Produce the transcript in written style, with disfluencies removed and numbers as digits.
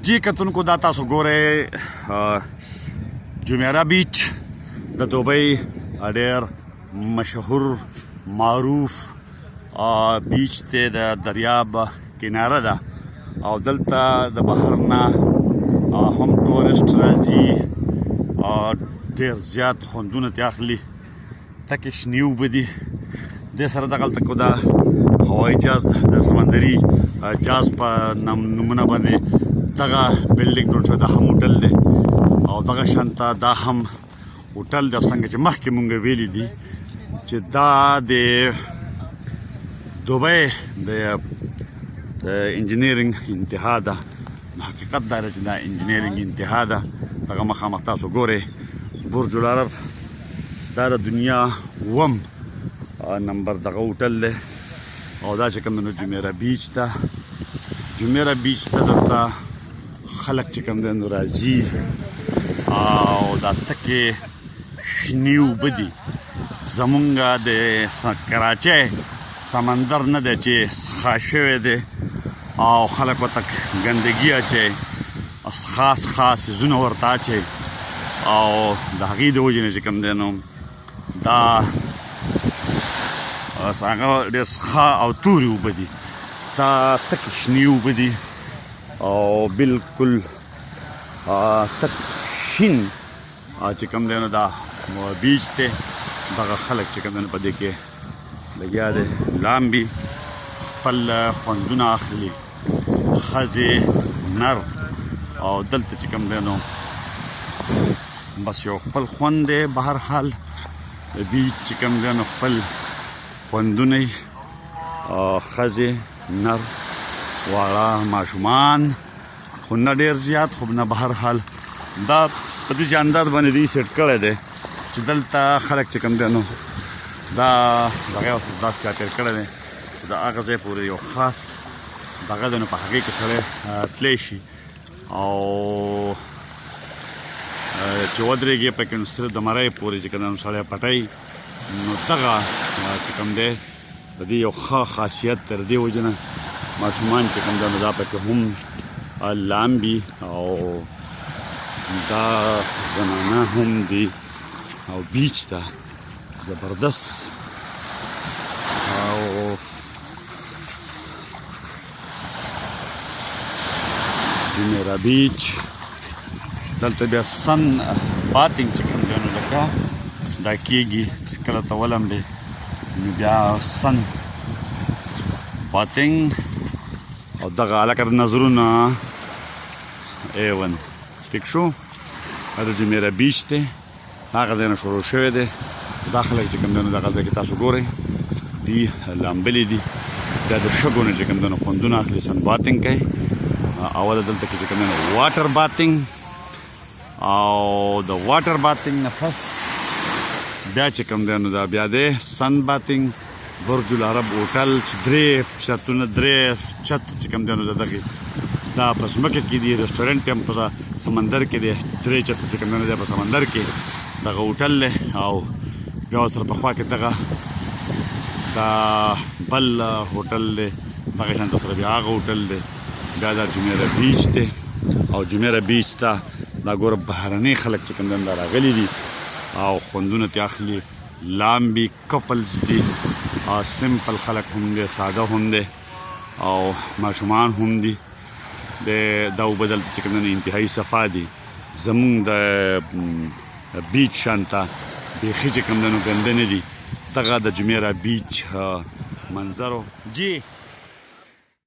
जी कतुनको دا تاسو ګورئ جمیرا بیچ د دوبۍ ډېر مشهور معروف بیچ ته د دریاب کناره ده او دلته د بحر نه هم ټورسټ راځي ډېر زیات خوندونه ترې اخلي تکې شنې اوبه دي دې سره دغلته کو دا هوایي جهاز د سمندري جهاز په نومونه باندې دغه بلډینګ جوړ شوی دا هم هوټل دی او دغه شانته دا هم هوټل دی او څنګه چې مخکې مونږ ویلي دي چې دا د دوبۍ د انجینیرینګ انتها ده حقیقت دا دی چې دا انجینیرینګ انتها ده دغه مخامخ تاسو ګورئ برج العرب دا د دنیا اووم نمبر دغه هوټل دی او دا چې کوم دی نو جمیرا بیچ ته دلته خلک چې کوم دی نو راځي او دا تکې شنې اوبه دي زمونږ د کراچۍ سمندر نه دی چې څښا شوی دی او خلک ورته ګندګي اچوي خاص څیزونه ورته اچوي او د هغې د وجې نه چې کوم دی نو دا هغه ډېر څښا او تورې اوبه دي دا تکې شنې اوبه دي او بالکل تک شین چې کوم دی نو دا بیچ دی دغه خلک چې کوم دی نو په دې کې لګیا دی لامبي خپل خوندونه اخلي ښځې نر او دلته چې کوم دی نو بس یو خپل خوند دی بهر حال بیچ چې کوم دی نو خپل خوندونه یې ښځې نر واړه ماشومان خو نه ډېر زیات خو نه بهر حال دا په داسې انداز باندې دوی سیټ کړی دی چې دلته خلک چې کوم دی نو دا دغه اوس داسې چاپېر کړی دی چې د هغه ځای پورې یو خاص دغه دی نو په هغې کې سړی تلی شي او چې ودرېږي پکې نو صرف د مرۍ پورې چې کوم دی نو سړی پټوي نو دغه چې کوم دی د دې یو ښه خاصیت تر دې وجې نه ماشومان چې کوم دی نو دا پکې هم لامبي او دا زنانه هم دي او بیچ ته زبردست او جمیرا بیچ دلته بیا سن باتینګ چې کوم دی نو لکه دا کېږي چې کله ته ولمبې نو بیا سن باتینګ او دغه هلکه د نظرونه ایون ټیک شو دا د جمیرا بیچ دی هغه ځای نه شروع شوی دی دا خلک چې کوم دی نو دغه ځای کې تاسو ګورئ دي لامبلي دي بیا د شګو نه چې کوم دی نو خوندونه اخلي سن باتینګ کوي اوله دلته کې چې کوم دی نو واټر باتینګ او د واټر باتینګ نه پس بیا چې کوم دی نو دا بیا دی سن باتینګ برج العرب هوټل چې درې چت چې کوم دی نو دغې دا په ځمکه کې دي رسټورنټ هم په سمندر کې دی درې چت چې کوم دی نو دی په سمندر کې دغه هوټل دی او بیا ورسره په خوا کې دغه دا بل هوټل دی دغه شانته سره بیا هغه هوټل دی بیا دا جمیرا بیچ دی او جمیرا بیچ ته دا ګوره بهرني خلک چې کوم دی دا راغلي دي او خوندونه ترې اخلي لامبي کپلز دي سمپل خلک هم دی ساده هم دی او ماشومان هم دي دا اوبه دلته چې کوم دی انتهایي صفا دي زمونږ د بیچ شانته بیخي چې کوم دی نو ګنده نه دي دغه د جمیرا بیچ منظرو جی